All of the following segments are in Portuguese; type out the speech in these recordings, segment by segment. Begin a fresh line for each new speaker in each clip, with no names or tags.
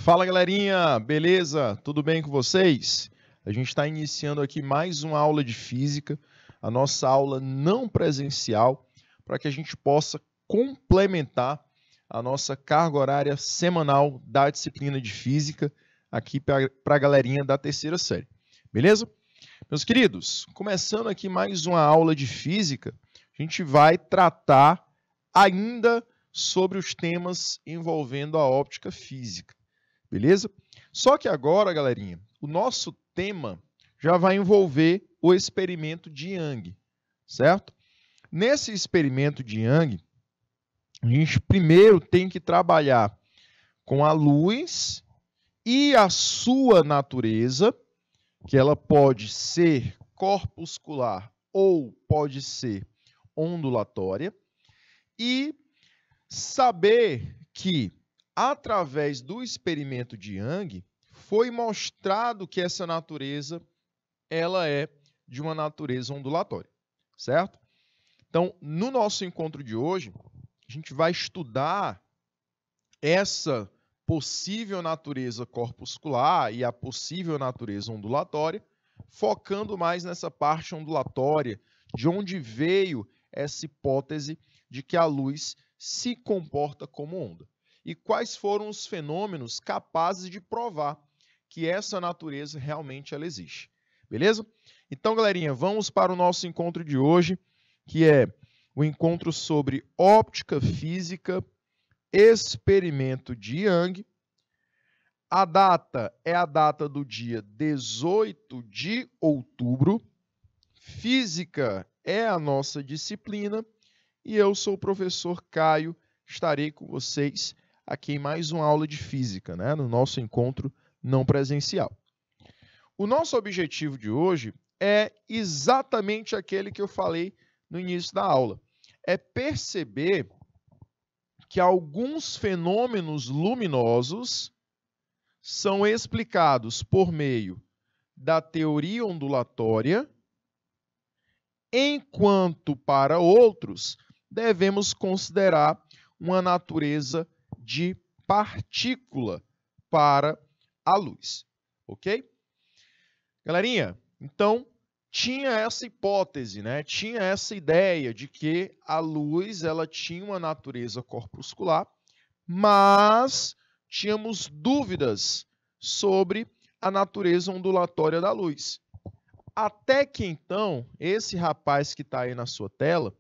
Fala galerinha, beleza? Tudo bem com vocês? A gente está iniciando aqui mais uma aula de física, a nossa aula não presencial, para que a gente possa complementar a nossa carga horária semanal da disciplina de física aqui para a galerinha da terceira série, beleza? Meus queridos, começando aqui mais uma aula de física, a gente vai tratar ainda sobre os temas envolvendo a óptica física. Beleza? Só que agora, galerinha, o nosso tema já vai envolver o experimento de Young, certo? Nesse experimento de Young, a gente primeiro tem que trabalhar com a luz e a sua natureza, que ela pode ser corpuscular ou pode ser ondulatória, e saber que através do experimento de Young, foi mostrado que essa natureza ela é de uma natureza ondulatória, certo? Então, no nosso encontro de hoje, a gente vai estudar essa possível natureza corpuscular e a possível natureza ondulatória, focando mais nessa parte ondulatória, de onde veio essa hipótese de que a luz se comporta como onda. E quais foram os fenômenos capazes de provar que essa natureza realmente ela existe. Beleza? Então, galerinha, vamos para o nosso encontro de hoje, que é o encontro sobre óptica física, experimento de Young. A data é a data do dia 18 de outubro. Física é a nossa disciplina e eu sou o professor Caio, estarei com vocês aqui em mais uma aula de física, né, no nosso encontro não presencial. O nosso objetivo de hoje é exatamente aquele que eu falei no início da aula. É perceber que alguns fenômenos luminosos são explicados por meio da teoria ondulatória, enquanto para outros devemos considerar uma natureza de partícula para a luz, ok? Galerinha, então, tinha essa hipótese, né? Tinha essa ideia de que a luz ela tinha uma natureza corpuscular, mas tínhamos dúvidas sobre a natureza ondulatória da luz. Até que então, esse rapaz que está aí na sua tela,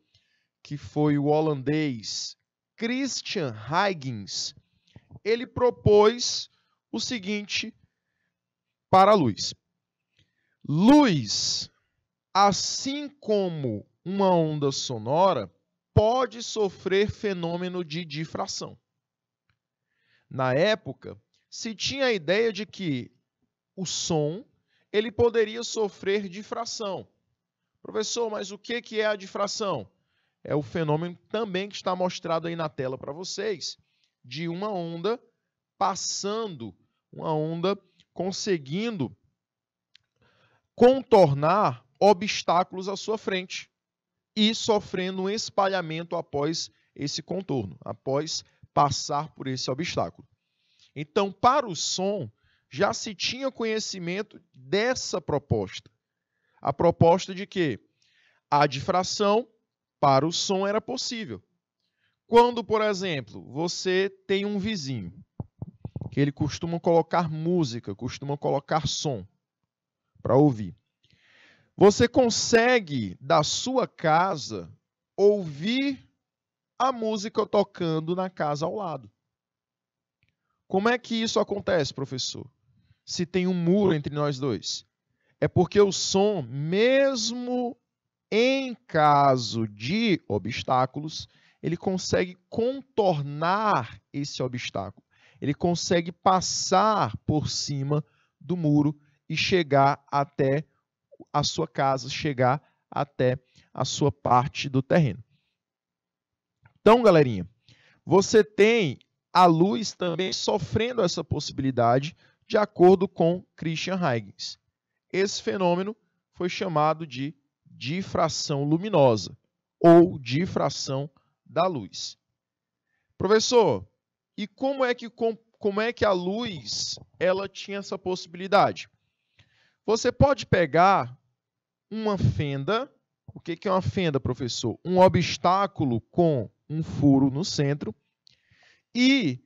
que foi o holandês Christian Huygens, ele propôs o seguinte para a luz. Luz, assim como uma onda sonora, pode sofrer fenômeno de difração. Na época, se tinha a ideia de que o som ele poderia sofrer difração. Professor, mas o que é a difração? É o fenômeno também que está mostrado aí na tela para vocês, de uma onda passando, uma onda conseguindo contornar obstáculos à sua frente e sofrendo um espalhamento após esse contorno, após passar por esse obstáculo. Então, para o som, já se tinha conhecimento dessa proposta. A proposta de que a difração para o som era possível. Quando, por exemplo, você tem um vizinho, que ele costuma colocar música, costuma colocar som para ouvir. Você consegue, da sua casa, ouvir a música tocando na casa ao lado. Como é que isso acontece, professor? Se tem um muro entre nós dois. É porque o som, mesmo em caso de obstáculos, ele consegue contornar esse obstáculo. Ele consegue passar por cima do muro e chegar até a sua casa, chegar até a sua parte do terreno. Então, galerinha, você tem a luz também sofrendo essa possibilidade de acordo com Christian Huygens. Esse fenômeno foi chamado de difração luminosa ou difração da luz. Professor, e como é que como é que a luz ela tinha essa possibilidade? Você pode pegar uma fenda. O que é uma fenda, professor? Um obstáculo com um furo no centro. E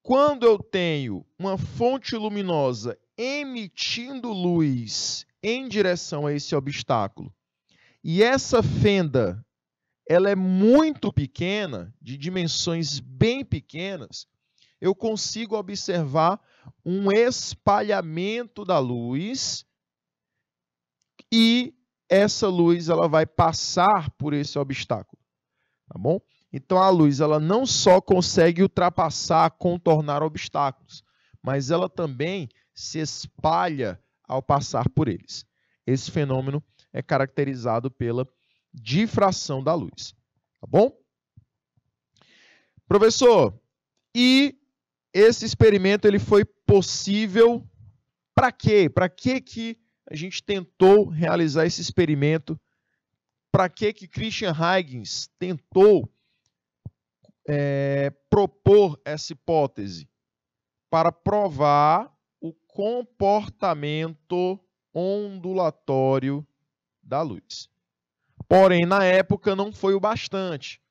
quando eu tenho uma fonte luminosa emitindo luz em direção a esse obstáculo, e essa fenda ela é muito pequena, de dimensões bem pequenas, eu consigo observar um espalhamento da luz e essa luz ela vai passar por esse obstáculo, tá bom? Então a luz ela não só consegue ultrapassar, contornar obstáculos, mas ela também se espalha ao passar por eles. Esse fenômeno é caracterizado pela difração da luz, tá bom? Professor, e esse experimento ele foi possível para quê? Para que a gente tentou realizar esse experimento? Para que Christian Huygens tentou propor essa hipótese? Para provar o comportamento ondulatório da luz. Porém, na época não foi o bastante.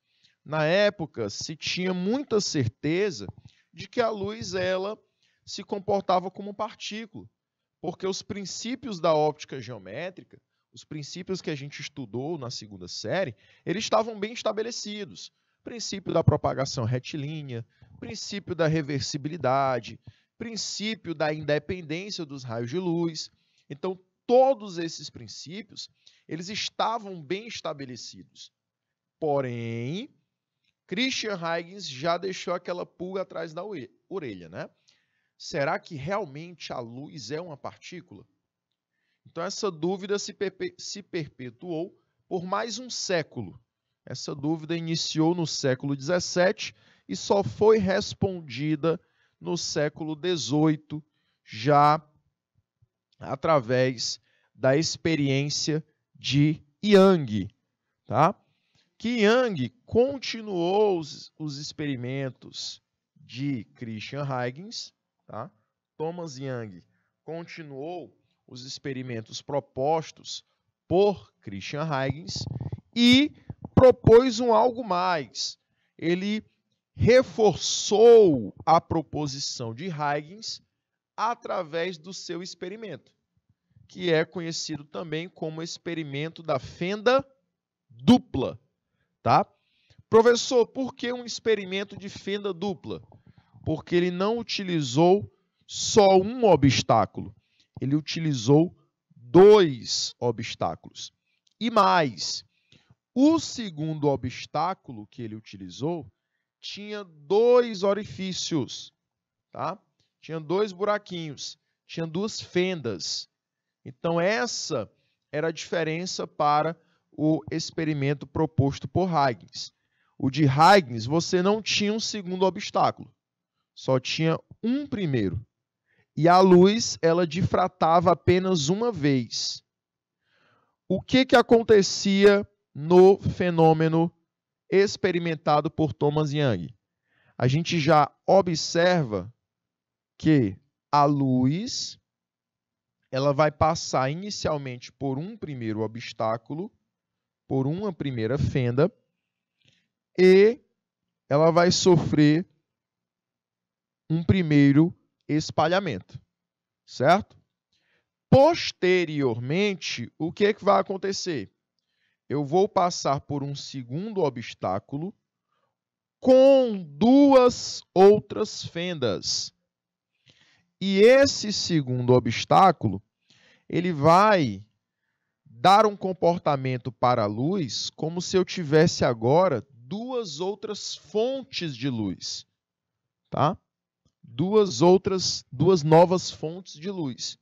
Na época se tinha muita certeza de que a luz ela se comportava como partícula, porque os princípios da óptica geométrica, os princípios que a gente estudou na segunda série, eles estavam bem estabelecidos. Princípio da propagação retilínea, princípio da reversibilidade, princípio da independência dos raios de luz. Então, todos esses princípios, eles estavam bem estabelecidos. Porém, Christian Huygens já deixou aquela pulga atrás da orelha, né? Será que realmente a luz é uma partícula? Então, essa dúvida se perpetuou por mais um século. Essa dúvida iniciou no século XVII e só foi respondida no século XVIII, já através da experiência de Young, tá? Que Young continuou os experimentos de Christian Huygens, tá? Thomas Young continuou os experimentos propostos por Christian Huygens e propôs algo mais. Ele reforçou a proposição de Huygens através do seu experimento, que é conhecido também como experimento da fenda dupla, tá? Professor, por que um experimento de fenda dupla? Porque ele não utilizou só um obstáculo, ele utilizou 2 obstáculos. E mais, o segundo obstáculo que ele utilizou tinha 2 orifícios, tá? Tinha 2 buraquinhos, tinha 2 fendas. Então, essa era a diferença para o experimento proposto por Huygens. O de Huygens, você não tinha um segundo obstáculo, só tinha um primeiro. E a luz, ela difratava apenas uma vez. O que acontecia no fenômeno experimentado por Thomas Young? A gente já observa que a luz ela vai passar inicialmente por um primeiro obstáculo, por uma primeira fenda, e ela vai sofrer um primeiro espalhamento, certo? Posteriormente, o que vai acontecer? Eu vou passar por um segundo obstáculo com 2 outras fendas. E esse segundo obstáculo, ele vai dar um comportamento para a luz como se eu tivesse agora 2 outras fontes de luz, tá? 2 novas fontes de luz.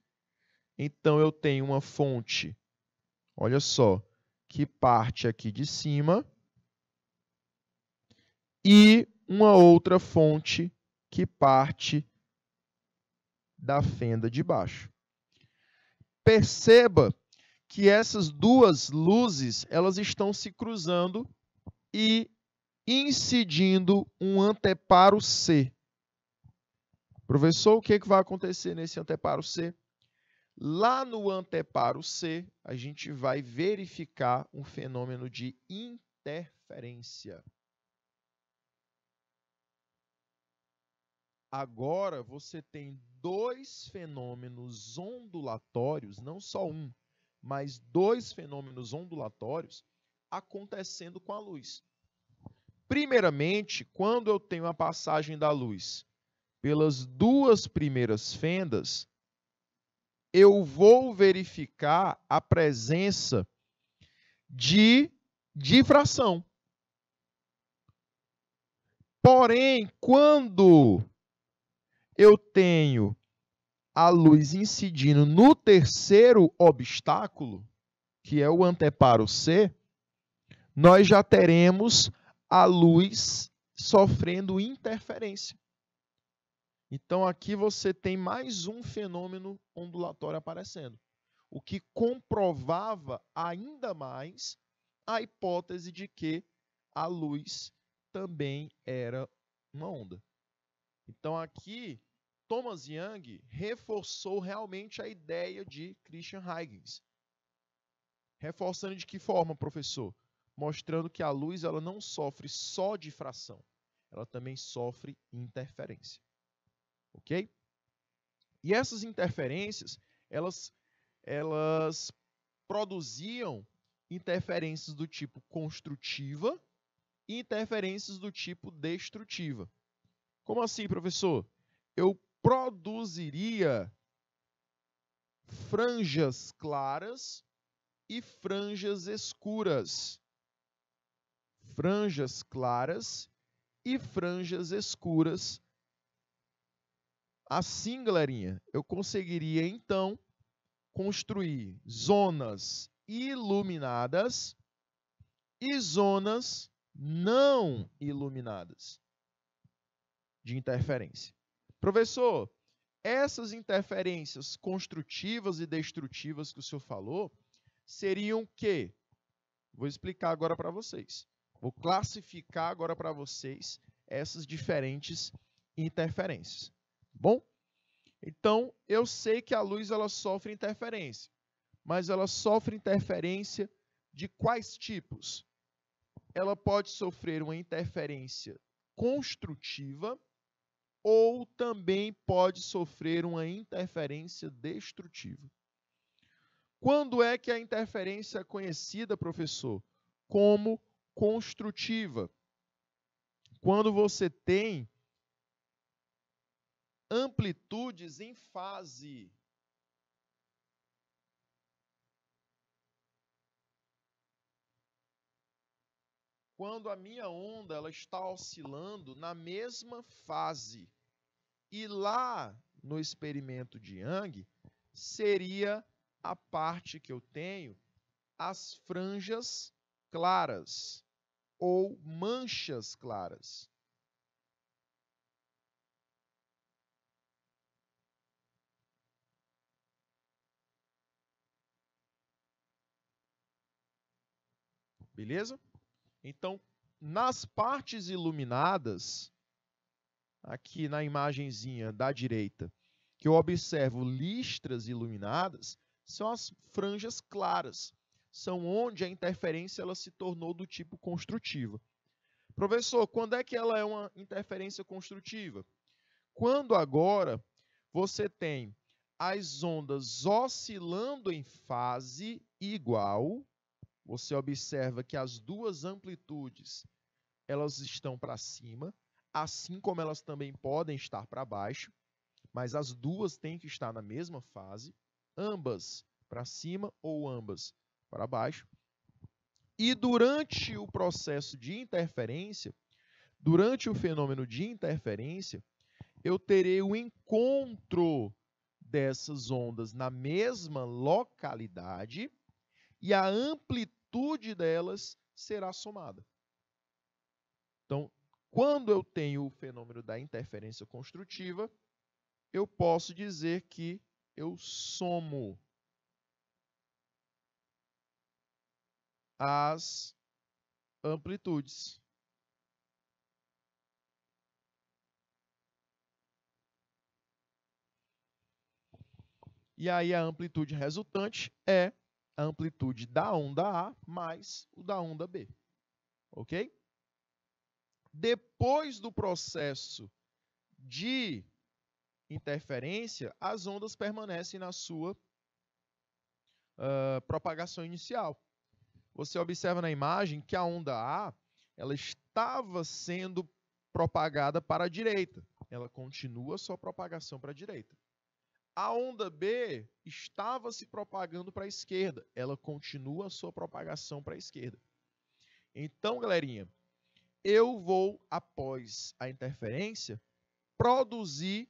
Então, eu tenho uma fonte, olha só, que parte aqui de cima e uma outra fonte que parte da fenda de baixo. Perceba que essas 2 luzes, elas estão se cruzando e incidindo um anteparo C. Professor, o que vai acontecer nesse anteparo C? Lá no anteparo C, a gente vai verificar um fenômeno de interferência. Agora você tem dois fenômenos ondulatórios, não só um, mas dois fenômenos ondulatórios acontecendo com a luz. Primeiramente, quando eu tenho a passagem da luz pelas duas primeiras fendas, eu vou verificar a presença de difração. Porém, quando eu tenho a luz incidindo no terceiro obstáculo, que é o anteparo C, nós já teremos a luz sofrendo interferência. Então, aqui você tem mais um fenômeno ondulatório aparecendo, o que comprovava ainda mais a hipótese de que a luz também era uma onda. Então, aqui, Thomas Young reforçou realmente a ideia de Christian Huygens. Reforçando de que forma, professor? Mostrando que a luz ela não sofre só difração, ela também sofre interferência. Ok? E essas interferências, elas produziam interferências do tipo construtiva e interferências do tipo destrutiva. Como assim, professor? Eu produziria franjas claras e franjas escuras. Franjas claras e franjas escuras. Assim, galerinha, eu conseguiria, então, construir zonas iluminadas e zonas não iluminadas de interferência. Professor, essas interferências construtivas e destrutivas que o senhor falou seriam o quê? Vou explicar agora para vocês. Vou classificar agora para vocês essas diferentes interferências. Bom? Então, eu sei que a luz ela sofre interferência, mas ela sofre interferência de quais tipos? Ela pode sofrer uma interferência construtiva ou também pode sofrer uma interferência destrutiva. Quando é que a interferência é conhecida, professor? Como construtiva. Quando você tem amplitudes em fase. Quando a minha onda ela está oscilando na mesma fase. E lá no experimento de Young, seria a parte que eu tenho as franjas claras ou manchas claras. Beleza? Então, nas partes iluminadas, aqui na imagenzinha da direita, que eu observo listras iluminadas, são as franjas claras. São onde a interferência ela se tornou do tipo construtiva. Professor, quando é que ela é uma interferência construtiva? Quando agora você tem as ondas oscilando em fase igual, você observa que as duas amplitudes elas estão para cima, assim como elas também podem estar para baixo, mas as duas têm que estar na mesma fase, ambas para cima ou ambas para baixo. E durante o processo de interferência, durante o fenômeno de interferência, eu terei o encontro dessas ondas na mesma localidade e a amplitude delas será somada. Então, quando eu tenho o fenômeno da interferência construtiva, eu posso dizer que eu somo as amplitudes. E aí a amplitude resultante é a amplitude da onda A mais o da onda B. Ok? Depois do processo de interferência, as ondas permanecem na sua propagação inicial. Você observa na imagem que a onda A ela estava sendo propagada para a direita. Ela continua sua propagação para a direita. A onda B estava se propagando para a esquerda. Ela continua a sua propagação para a esquerda. Então, galerinha, eu vou, após a interferência, produzir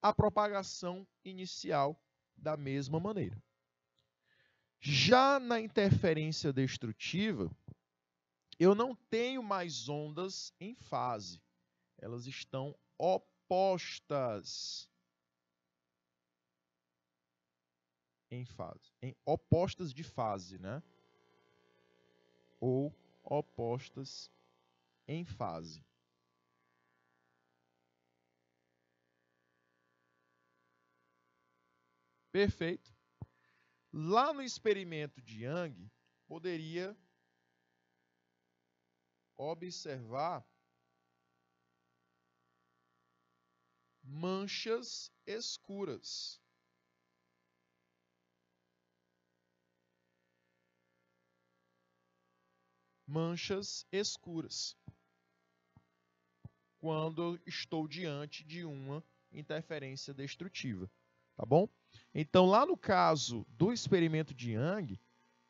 a propagação inicial da mesma maneira. Já na interferência destrutiva, eu não tenho mais ondas em fase. Elas estão opostas em fase. Opostas de fase, né? Ou opostas em fase. Perfeito. Lá no experimento de Young, poderia observar manchas escuras. Manchas escuras. Quando eu estou diante de uma interferência destrutiva. Tá bom? Então, lá no caso do experimento de Young,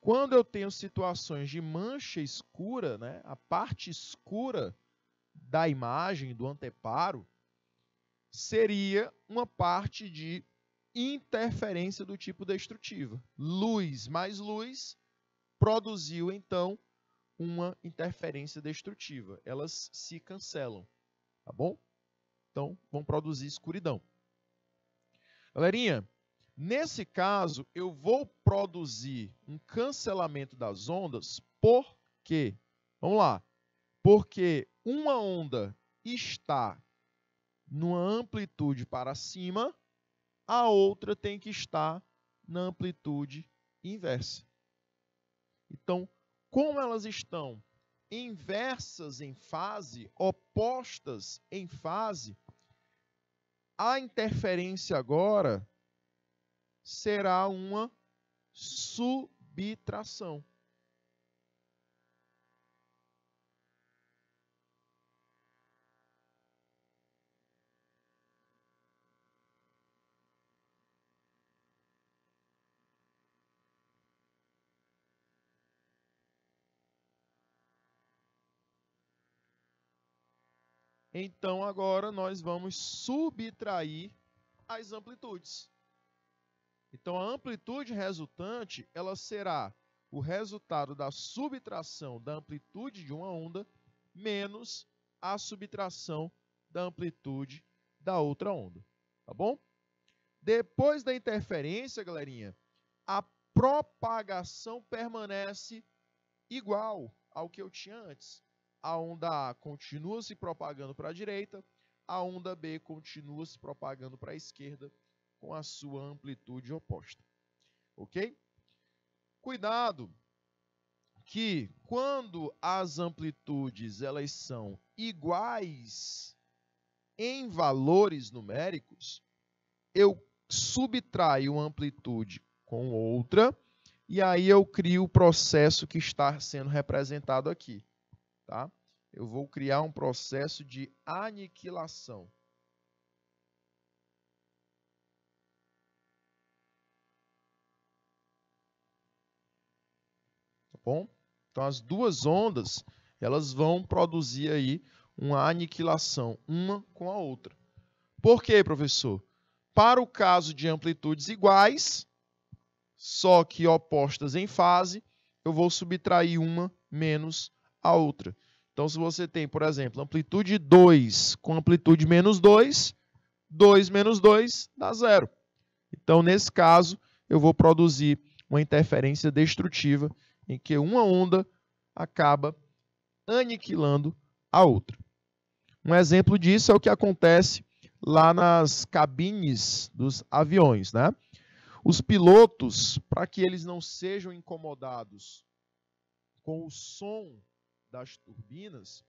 quando eu tenho situações de mancha escura, né, a parte escura da imagem, do anteparo, seria uma parte de interferência do tipo destrutiva. Luz mais luz produziu, então, uma interferência destrutiva. Elas se cancelam, tá bom? Então, vão produzir escuridão. Galerinha, nesse caso, eu vou produzir um cancelamento das ondas, por quê? Vamos lá. Porque uma onda está numa amplitude para cima, a outra tem que estar na amplitude inversa. Então, como elas estão inversas em fase, opostas em fase, a interferência agora será uma subtração. Então, agora nós vamos subtrair as amplitudes. Então, a amplitude resultante, ela será o resultado da subtração da amplitude de uma onda menos a subtração da amplitude da outra onda. Tá bom? Depois da interferência, galerinha, a propagação permanece igual ao que eu tinha antes. A onda A continua se propagando para a direita, a onda B continua se propagando para a esquerda com a sua amplitude oposta. Ok? Cuidado que quando as amplitudes elas são iguais em valores numéricos, eu subtraio uma amplitude com outra e aí eu crio o processo que está sendo representado aqui. Tá? Eu vou criar um processo de aniquilação. Tá bom? Então, as duas ondas, elas vão produzir aí uma aniquilação, uma com a outra. Por quê, professor? Para o caso de amplitudes iguais, só que opostas em fase, eu vou subtrair uma menos a outra. Então, se você tem, por exemplo, amplitude 2 com amplitude menos 2, 2 menos 2 dá 0. Então, nesse caso, eu vou produzir uma interferência destrutiva em que uma onda acaba aniquilando a outra. Um exemplo disso é o que acontece lá nas cabines dos aviões, né? Os pilotos, para que eles não sejam incomodados com o som das turbinas,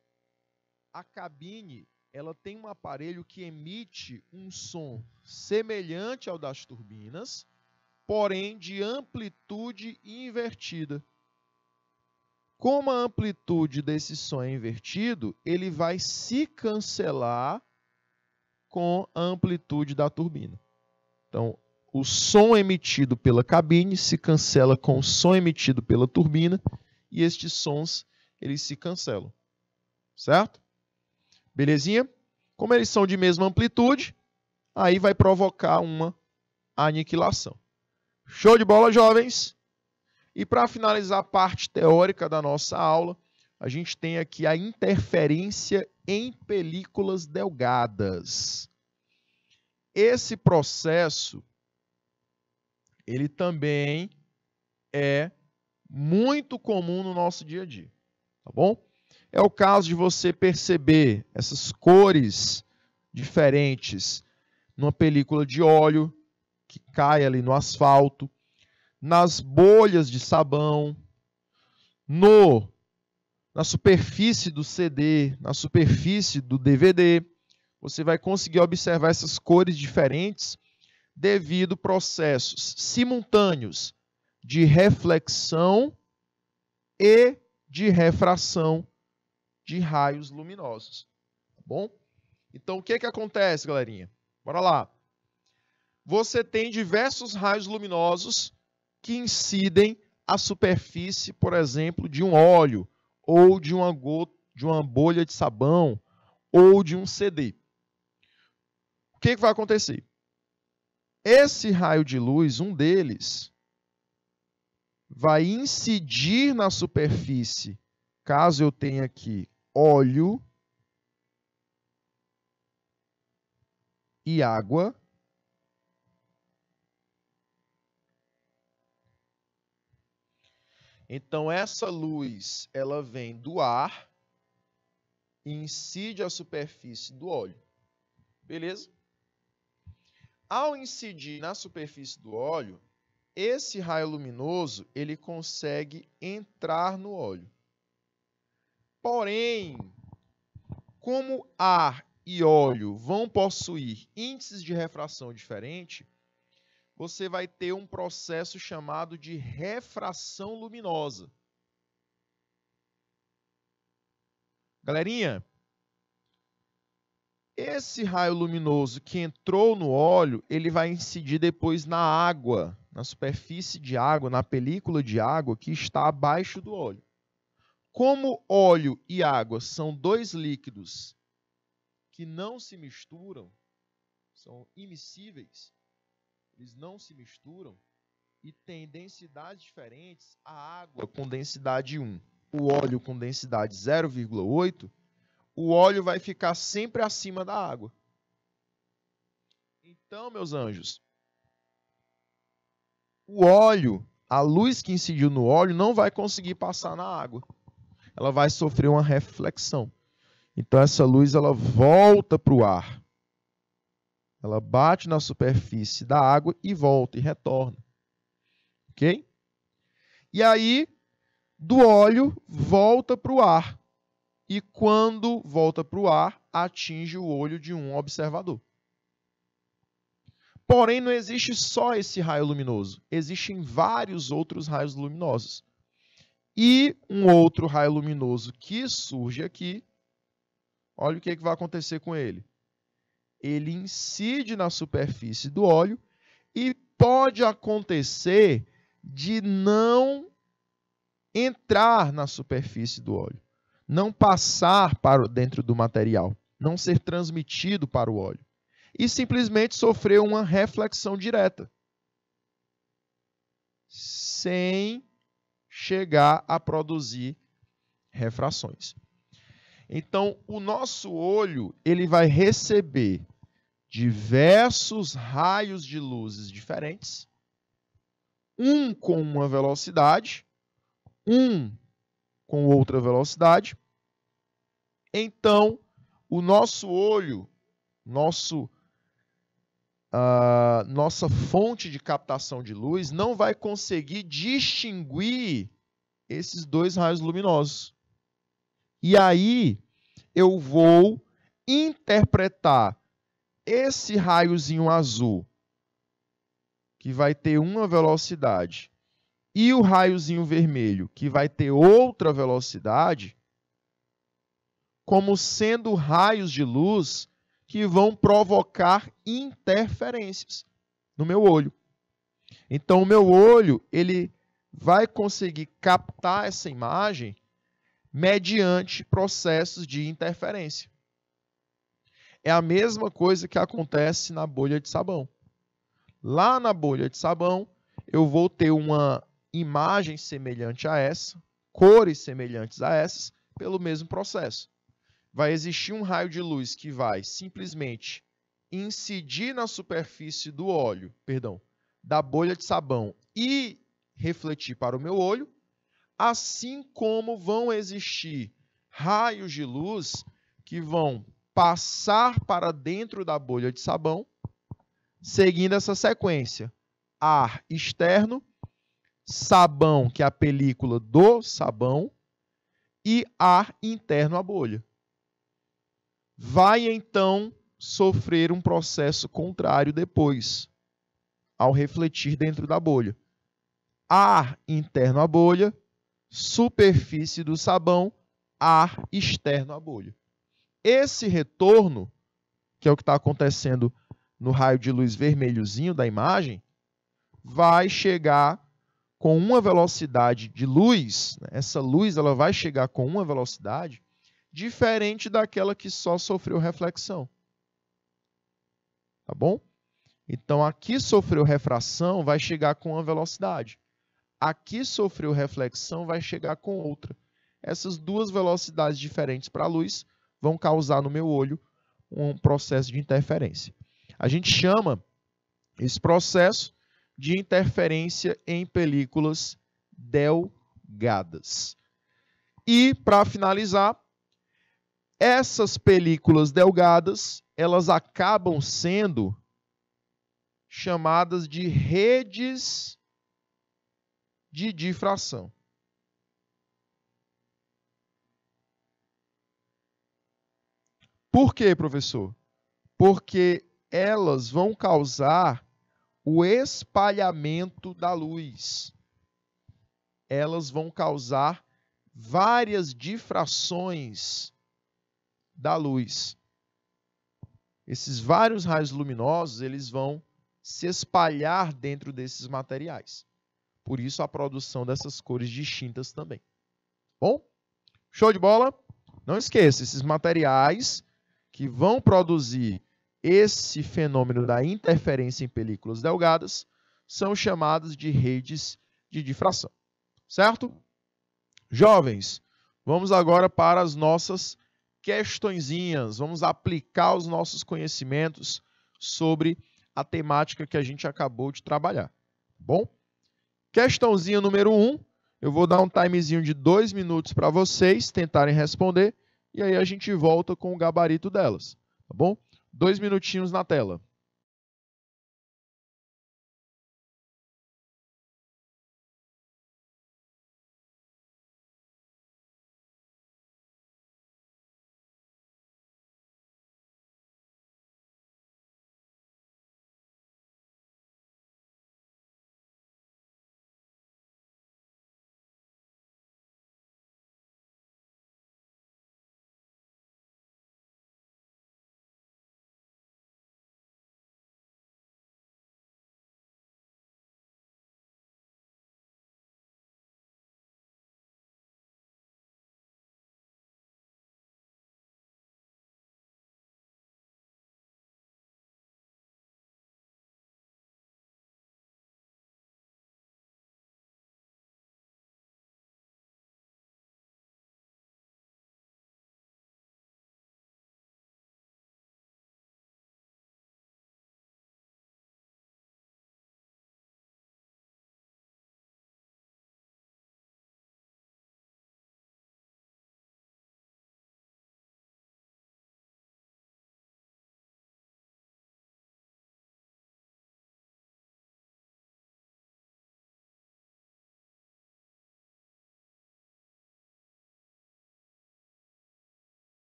a cabine ela tem um aparelho que emite um som semelhante ao das turbinas, porém de amplitude invertida. Como a amplitude desse som é invertido, ele vai se cancelar com a amplitude da turbina. Então, o som emitido pela cabine se cancela com o som emitido pela turbina e estes sons eles se cancelam. Certo? Belezinha? Como eles são de mesma amplitude, aí vai provocar uma aniquilação. Show de bola, jovens? E para finalizar a parte teórica da nossa aula, a gente tem aqui a interferência em películas delgadas. Esse processo, ele também é muito comum no nosso dia a dia, tá bom? É o caso de você perceber essas cores diferentes numa película de óleo que cai ali no asfalto, nas bolhas de sabão, na superfície do CD, na superfície do DVD. Você vai conseguir observar essas cores diferentes devido a processos simultâneos de reflexão e de refração de raios luminosos. Tá bom? Então, o que acontece, galerinha? Bora lá. Você tem diversos raios luminosos que incidem a superfície, por exemplo, de um óleo, ou de uma bolha de sabão, ou de um CD. O que vai acontecer? Esse raio de luz, um deles, vai incidir na superfície, caso eu tenha aqui óleo e água, então essa luz ela vem do ar e incide a superfície do óleo. Beleza? Ao incidir na superfície do óleo, esse raio luminoso ele consegue entrar no óleo. Porém, como ar e óleo vão possuir índices de refração diferentes, você vai ter um processo chamado de refração luminosa. Galerinha, esse raio luminoso que entrou no óleo, ele vai incidir depois na água, na superfície de água, na película de água que está abaixo do óleo. Como óleo e água são dois líquidos que não se misturam, são immiscíveis, eles não se misturam e têm densidades diferentes, a água com densidade 1, o óleo com densidade 0,8, o óleo vai ficar sempre acima da água. Então, meus anjos, o óleo, a luz que incidiu no óleo não vai conseguir passar na água. Ela vai sofrer uma reflexão. Então, essa luz ela volta para o ar. Ela bate na superfície da água e volta, e retorna. Ok? E aí, do óleo, volta para o ar. E quando volta para o ar, atinge o olho de um observador. Porém, não existe só esse raio luminoso. Existem vários outros raios luminosos. E um outro raio luminoso que surge aqui, olha o que vai acontecer com ele. Ele incide na superfície do óleo e pode acontecer de não entrar na superfície do óleo, não passar para dentro do material, não ser transmitido para o óleo, e simplesmente sofrer uma reflexão direta, sem chegar a produzir refrações. Então, o nosso olho ele vai receber diversos raios de luzes diferentes, um com uma velocidade, um com outra velocidade. Então, o nosso olho, nosso a nossa fonte de captação de luz não vai conseguir distinguir esses dois raios luminosos. E aí eu vou interpretar esse raiozinho azul, que vai ter uma velocidade, e o raiozinho vermelho, que vai ter outra velocidade, como sendo raios de luz que vão provocar interferências no meu olho. Então, o meu olho ele vai conseguir captar essa imagem mediante processos de interferência. É a mesma coisa que acontece na bolha de sabão. Lá na bolha de sabão, eu vou ter uma imagem semelhante a essa, cores semelhantes a essas, pelo mesmo processo. Vai existir um raio de luz que vai simplesmente incidir na superfície do óleo, da bolha de sabão e refletir para o meu olho, assim como vão existir raios de luz que vão passar para dentro da bolha de sabão, seguindo essa sequência: ar externo, sabão, que é a película do sabão, e ar interno à bolha. Vai então sofrer um processo contrário depois, ao refletir dentro da bolha. Ar interno à bolha, superfície do sabão, ar externo à bolha. Esse retorno, que é o que está acontecendo no raio de luz vermelhozinho da imagem, vai chegar com uma velocidade de luz, essa luz ela vai chegar com uma velocidade diferente daquela que só sofreu reflexão. Tá bom? Então, aqui sofreu refração, vai chegar com uma velocidade. Aqui sofreu reflexão, vai chegar com outra. Essas duas velocidades diferentes para a luz vão causar no meu olho um processo de interferência. A gente chama esse processo de interferência em películas delgadas. E, para finalizar, essas películas delgadas, elas acabam sendo chamadas de redes de difração. Por quê, professor? Porque elas vão causar o espalhamento da luz. Elas vão causar várias difrações da luz. Esses vários raios luminosos, eles vão se espalhar dentro desses materiais. Por isso a produção dessas cores distintas também. Bom? Show de bola? Não esqueça, esses materiais que vão produzir esse fenômeno da interferência em películas delgadas são chamados de redes de difração. Certo? Jovens, vamos agora para as nossas questõezinhas. Vamos aplicar os nossos conhecimentos sobre a temática que a gente acabou de trabalhar. Tá bom? Questãozinha número 1. Eu vou dar um timezinho de 2 minutos para vocês tentarem responder. E aí a gente volta com o gabarito delas. Tá bom? 2 minutinhos na tela.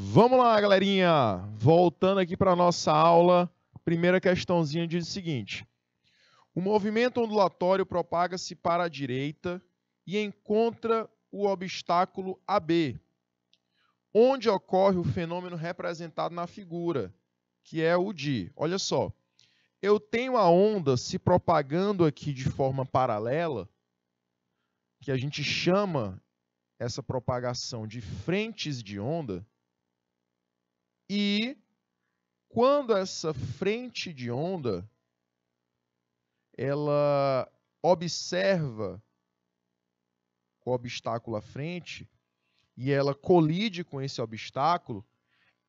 Vamos lá, galerinha. Voltando aqui para a nossa aula, primeira questãozinha diz o seguinte. O movimento ondulatório propaga-se para a direita e encontra o obstáculo AB, onde ocorre o fenômeno representado na figura, que é o de, olha só, eu tenho a onda se propagando aqui de forma paralela, que a gente chama essa propagação de frentes de onda, e quando essa frente de onda ela observa o obstáculo à frente e ela colide com esse obstáculo,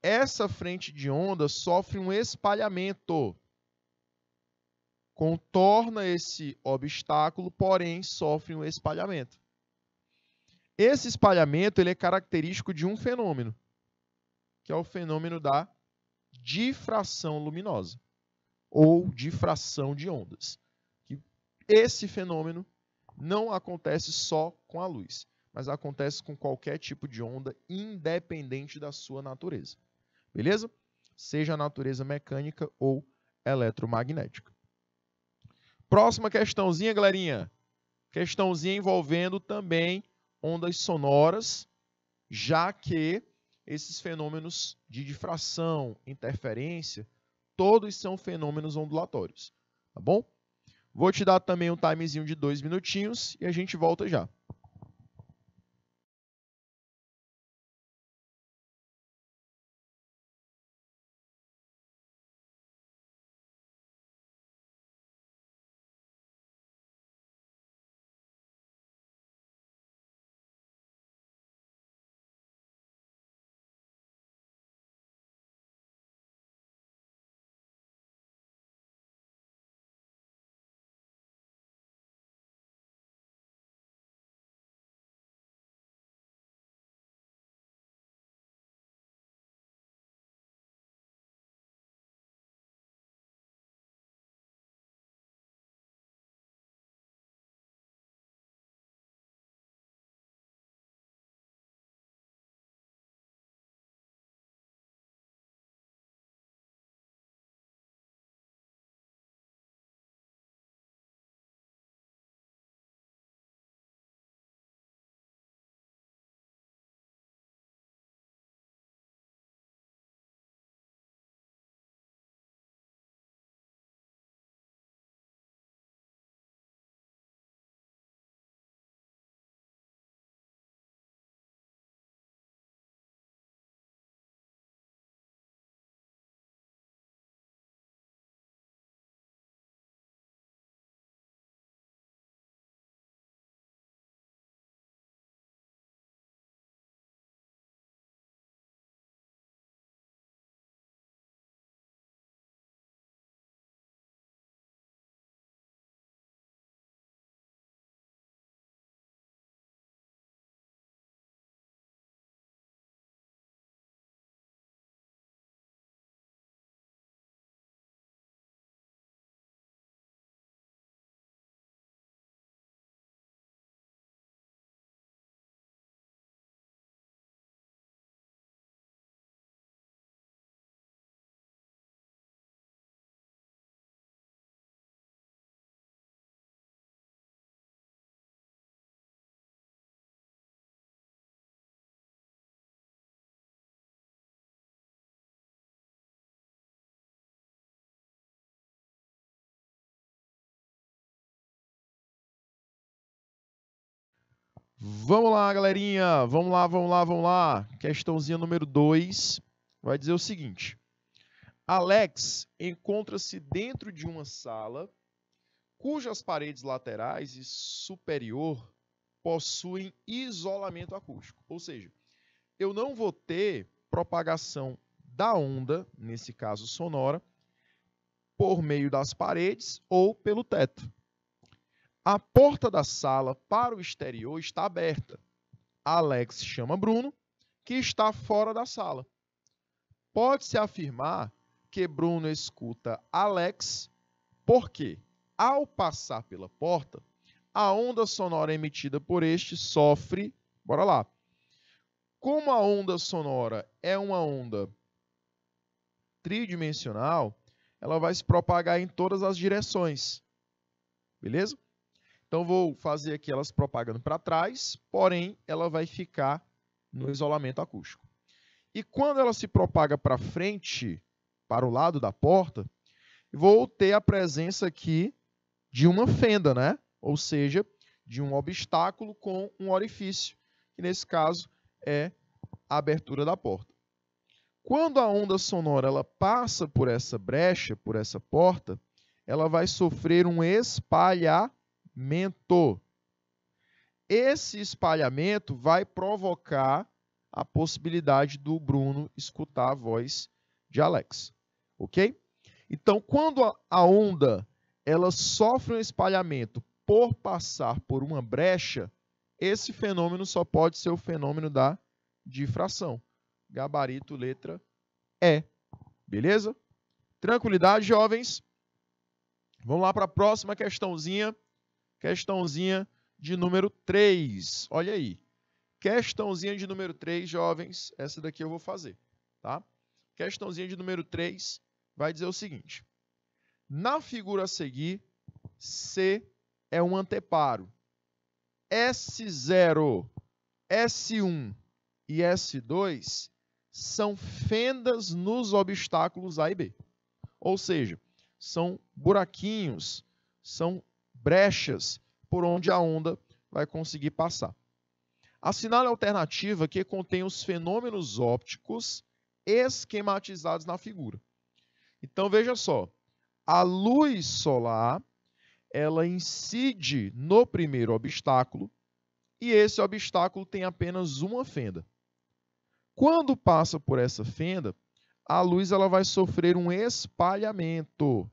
essa frente de onda sofre um espalhamento. Contorna esse obstáculo, porém sofre um espalhamento. Esse espalhamento ele é característico de um fenômeno, que é o fenômeno da difração luminosa, ou difração de ondas. Esse fenômeno não acontece só com a luz, mas acontece com qualquer tipo de onda, independente da sua natureza. Beleza? Seja a natureza mecânica ou eletromagnética. Próxima questãozinha, galerinha. Questãozinha envolvendo também ondas sonoras, já que esses fenômenos de difração, interferência, todos são fenômenos ondulatórios. Tá bom? Vou te dar também um timezinho de 2 minutinhos e a gente volta já. Vamos lá, galerinha. Vamos lá, vamos lá, vamos lá. Questãozinha número 2 vai dizer o seguinte. Alex encontra-se dentro de uma sala cujas paredes laterais e superior possuem isolamento acústico. Ou seja, eu não vou ter propagação da onda, nesse caso sonora, por meio das paredes ou pelo teto. A porta da sala para o exterior está aberta. Alex chama Bruno, que está fora da sala. Pode-se afirmar que Bruno escuta Alex porque, ao passar pela porta, a onda sonora emitida por este sofre, bora lá, Como a onda sonora é uma onda tridimensional, ela vai se propagar em todas as direções. Beleza? Então, vou fazer aqui elas propagando para trás, porém, ela vai ficar no isolamento acústico. E quando ela se propaga para frente, para o lado da porta, vou ter a presença aqui de uma fenda, né? Ou seja, de um obstáculo com um orifício, que nesse caso é a abertura da porta. Quando a onda sonora ela passa por essa brecha, por essa porta, ela vai sofrer um espalhamento. Esse espalhamento vai provocar a possibilidade do Bruno escutar a voz de Alex, ok? Então, quando a onda ela sofre um espalhamento por passar por uma brecha, esse fenômeno só pode ser o fenômeno da difração. Gabarito, letra E. Beleza? Tranquilidade, jovens? Vamos lá para a próxima questãozinha. Questãozinha de número 3. Olha aí. Questãozinha de número 3, jovens. Essa daqui eu vou fazer, tá? Questãozinha de número 3 vai dizer o seguinte. Na figura a seguir, C é um anteparo. S0, S1 e S2 são fendas nos obstáculos A e B. Ou seja, são buraquinhos, são brechas por onde a onda vai conseguir passar. Assinale a alternativa que contém os fenômenos ópticos esquematizados na figura. Então, veja só. A luz solar, ela incide no primeiro obstáculo e esse obstáculo tem apenas uma fenda. Quando passa por essa fenda, a luz ela vai sofrer um espalhamento.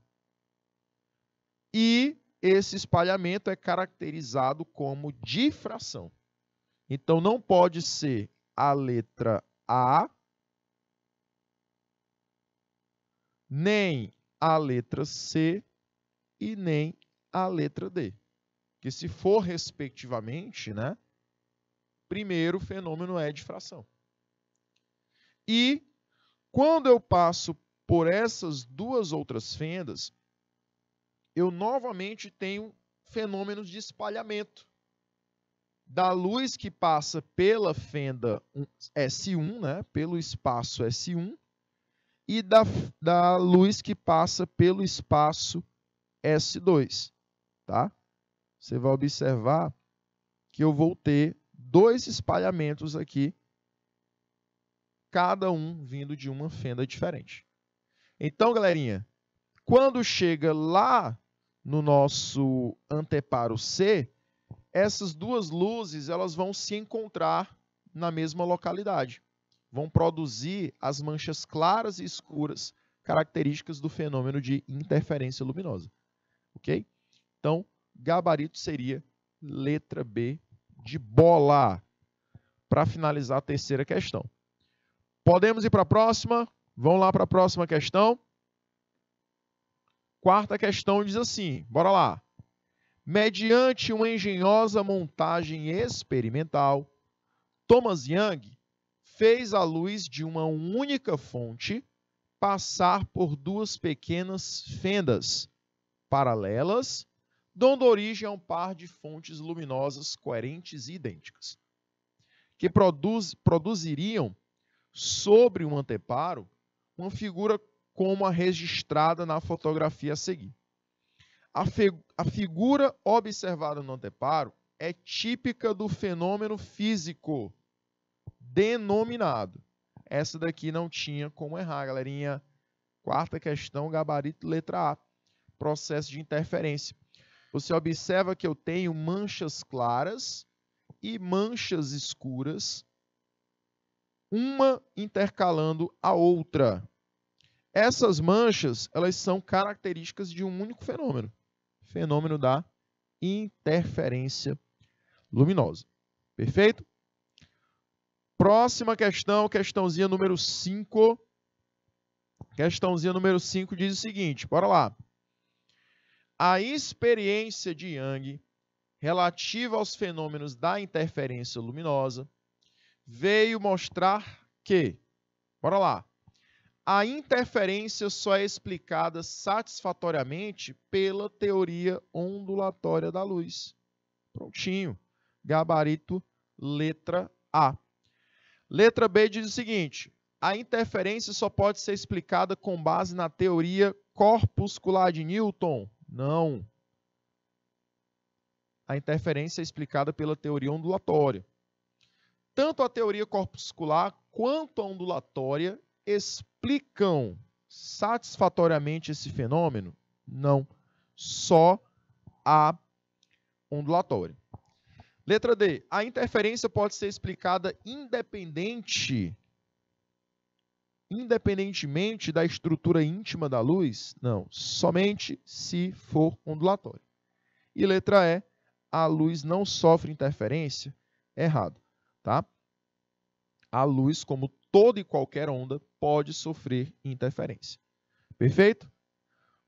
E esse espalhamento é caracterizado como difração. Então, não pode ser a letra A, nem a letra C e nem a letra D. Porque se for respectivamente, né, primeiro o fenômeno é difração. E quando eu passo por essas duas outras fendas, eu novamente tenho fenômenos de espalhamento. Da luz que passa pela fenda S1, né, pelo espaço S1, e da luz que passa pelo espaço S2. Tá? Você vai observar que eu vou ter dois espalhamentos aqui, cada um vindo de uma fenda diferente. Então, galerinha, quando chega lá no nosso anteparo C, essas duas luzes elas vão se encontrar na mesma localidade. Vão produzir as manchas claras e escuras, características do fenômeno de interferência luminosa. Ok? Então, gabarito seria letra B de bola. Para finalizar a terceira questão. Podemos ir para a próxima? Vamos lá para a próxima questão. Quarta questão diz assim, bora lá. Mediante uma engenhosa montagem experimental, Thomas Young fez a luz de uma única fonte passar por duas pequenas fendas paralelas, dando origem a um par de fontes luminosas coerentes e idênticas, que produziriam sobre um anteparo uma figura como a registrada na fotografia a seguir. A figura observada no anteparo é típica do fenômeno físico denominado. Essa daqui não tinha como errar, galerinha. Quarta questão, gabarito, letra A. Processo de interferência. Você observa que eu tenho manchas claras e manchas escuras, uma intercalando a outra. Essas manchas, elas são características de um único fenômeno. Fenômeno da interferência luminosa. Perfeito? Próxima questão, questãozinha número 5. Questãozinha número 5 diz o seguinte, bora lá. A experiência de Young relativa aos fenômenos da interferência luminosa veio mostrar que, bora lá, a interferência só é explicada satisfatoriamente pela teoria ondulatória da luz. Prontinho. Gabarito, letra A. Letra B diz o seguinte: a interferência só pode ser explicada com base na teoria corpuscular de Newton. Não. A interferência é explicada pela teoria ondulatória. Tanto a teoria corpuscular quanto a ondulatória explicam satisfatoriamente esse fenômeno? Não. Só a ondulatória. Letra D. A interferência pode ser explicada independentemente da estrutura íntima da luz? Não. Somente se for ondulatória. E letra E. A luz não sofre interferência? Errado. Tá? A luz, como toda e qualquer onda, pode sofrer interferência. Perfeito?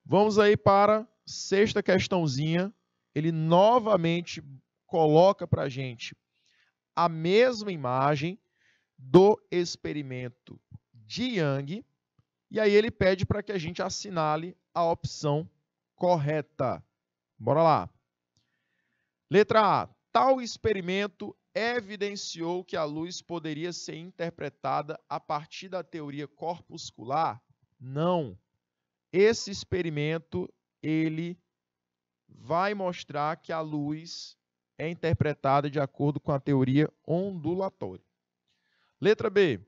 Vamos aí para a sexta questãozinha. Ele novamente coloca para a gente a mesma imagem do experimento de Young. E aí ele pede para que a gente assinale a opção correta. Bora lá. Letra A. Tal experimento evidenciou que a luz poderia ser interpretada a partir da teoria corpuscular? Não. Esse experimento, ele vai mostrar que a luz é interpretada de acordo com a teoria ondulatória. Letra B.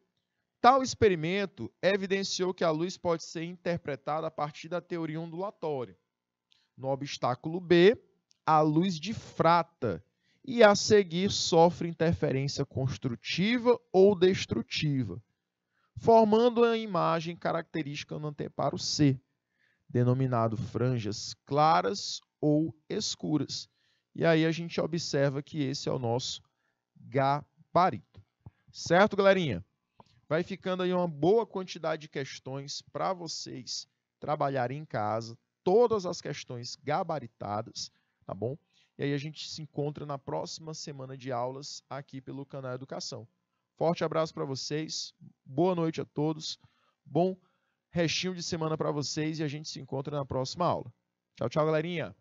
Tal experimento evidenciou que a luz pode ser interpretada a partir da teoria ondulatória. No obstáculo B, a luz difrata e a seguir sofre interferência construtiva ou destrutiva, formando a imagem característica no anteparo C, denominado franjas claras ou escuras. E aí a gente observa que esse é o nosso gabarito. Certo, galerinha? Vai ficando aí uma boa quantidade de questões para vocês trabalharem em casa, todas as questões gabaritadas, tá bom? E aí a gente se encontra na próxima semana de aulas aqui pelo canal Educação. Forte abraço para vocês, boa noite a todos, bom restinho de semana para vocês e a gente se encontra na próxima aula. Tchau, tchau, galerinha!